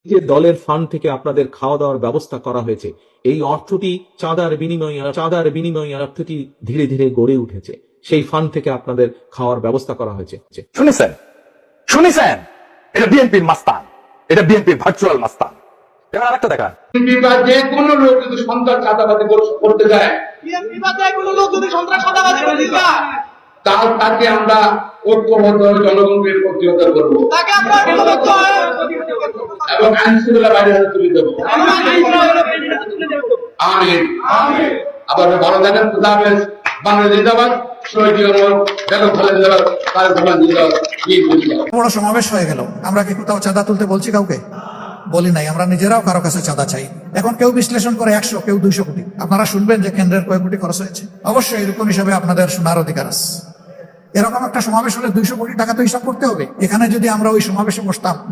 যে দলের ফান্ড থেকে আপনাদের খাওয়া দাওয়ার ব্যবস্থা করা হয়েছে, এই অর্থটি চাঁদার বিনিময়ে অর্থটি ধীরে ধীরে গড়ে উঠেছে। সেই ফান্ড থেকে আপনাদের খাওয়ার ব্যবস্থা করা হয়েছে। শুনেছেন শুনেছেন, এটা বিএনপির মাস্তান, এটা বিএনপির ভার্চুয়াল মাস্তান। এবার আরেকটা দেখান, যে কোনো লোক যদি সন্ত্রাস চাঁদাবাজি করতে যায়, তাকে আমরা ঐক্যবদ্ধ জনগণকে প্রতিহত করবো এবং আইন শৃঙ্খলা বাইরে হাতে তুলে দেবো। আমিন। আবার ভালো থাকেন। বাংলাদেশ জিন্দাবাদ। শহীদ বেগম খালেদা জিন্দাবাদ। তারেক রহমান জিন্দাবাদ। বড় সমাবেশ হয়ে গেল, আমরা কি কোথাও চাঁদা তুলতে বলছি কাউকে? বলি নাই। আমরা নিজেরাও কারো কাছে চাঁদা চাই। এখন কেউ বিশ্লেষণ করে 100, কেউ 200 কোটি। আপনারা শুনবেন যে কেন্দ্রের কয় কোটি খরচ হয়েছে। অবশ্যই এরকম হিসাবে আপনাদের শোনার অধিকার আছে। এরকম একটা সমাবেশ হলে 200 কোটি টাকা তো হিসাব করতে হবে। এখানে যদি আমরা ওই সমাবেশে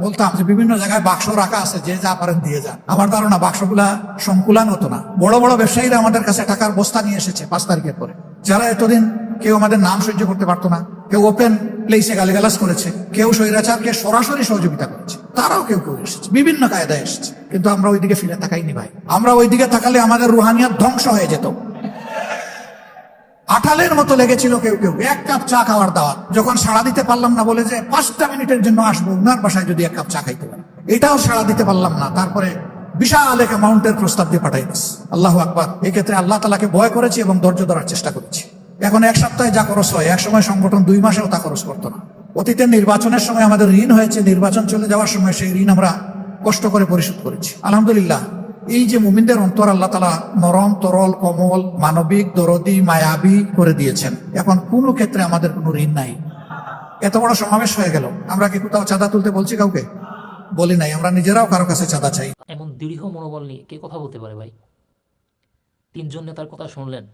বলতাম যে বিভিন্ন জায়গায় বাক্স রাখা আছে, যে যা পারেন দিয়ে যান, আমার ধারণা বাক্সগুলা সংকুলান হতো না। বড় বড় ব্যবসায়ীরা আমাদের কাছে টাকার বস্তা নিয়ে এসেছে 5 তারিখের পরে, যারা এতদিন কেউ আমাদের নাম সহ্য করতে পারতো না, কেউ ওপেন প্লেসে গালিগালাজ করেছে, কেউ স্বৈরাচারকে সরাসরি সহযোগিতা করেছে, তারাও কেউ কেউ এসেছে, বিভিন্ন কায়দায় এসেছে। কিন্তু আমরা ওইদিকে ফিরে তাকাইনি ভাই। আমরা ওইদিকে তাকালে আমাদের রুহানিয়াত ধ্বংস হয়ে যেত। আঠালের মতো লেগেছিল কেউ কেউ 1 কাপ চা খাওয়ার দাওয়াত, যখন সাড়া দিতে পারলাম না বলে যে 5টা মিনিটের জন্য আসবো উনার বাসায় যদি 1 কাপ চা খাইতে পারে, এটাও সাড়া দিতে পারলাম না। তারপরে বিশাল এক অ্যামাউন্টের প্রস্তাব দিয়ে পাঠাই দিস। আল্লাহু আকবার। এই ক্ষেত্রে আল্লাহ তাআলাকে ভয় করেছি এবং ধৈর্য ধরার চেষ্টা করেছি। এখন 1 সপ্তাহে যা খরচ হয়, এক সময় সংগঠন 2 মাসেও তা খরচ করতো না। অতীতের নির্বাচনের সময় আমাদের ঋণ হয়েছে, নির্বাচন চলে যাওয়ার সময় সেই ঋণ আমরা কষ্ট করে পরিশোধ করেছি। আলহামদুলিল্লাহ। এই যে মুমিনদের অন্তর আল্লাহ তাআলা নরম, তরল, কোমল, মানবিক, দরদি, মায়াবী করে দিয়েছেন। এখন কোনো ক্ষেত্রে আমাদের কোনো ঋণ নাই। এত বড় সমাবেশ হয়ে গেল, আমরা কি কোথাও চাঁদা তুলতে বলছি কাউকে? বলি নাই। আমরা নিজেরাও কারো কাছে চাঁদা চাই। এমন দৃঢ় মনোবল নিয়ে কে কথা বলতে পারে ভাই? 3জন নেতার কথা শুনলেন।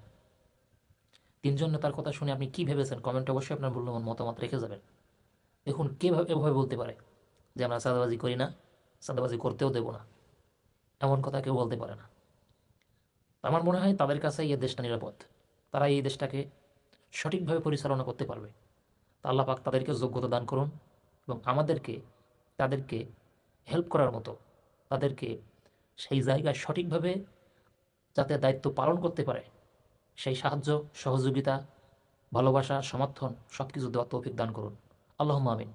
3জন নেতার কথা শুনে আপনি কি ভেবেছেন? কমেন্টে অবশ্যই আপনার মূল্যবান মতামত রেখে যাবেন। দেখুন, কে এভাবে বলতে পারে যে আমরা চাঁদাবাজি করি না, চাঁদাবাজি করতেও দেব না? এমন কথা কেউ বলতে পারে না। আমার মনে হয় তাদের কাছে এই দেশটা নিরাপদ, তারা এই দেশটাকে সঠিকভাবে পরিচালনা করতে পারবে। তা আল্লাহ পাক তাদেরকে যোগ্যতা দান করুন এবং আমাদেরকে তাদেরকে হেল্প করার মতো, তাদেরকে সেই জায়গায় সঠিকভাবে যাতে দায়িত্ব পালন করতে পারে সেই সাহায্য, সহযোগিতা, ভালোবাসা, সমর্থন সব কিছু দেওয়ার তৌফিক দান করুন। আল্লাহুম্মা আমিন।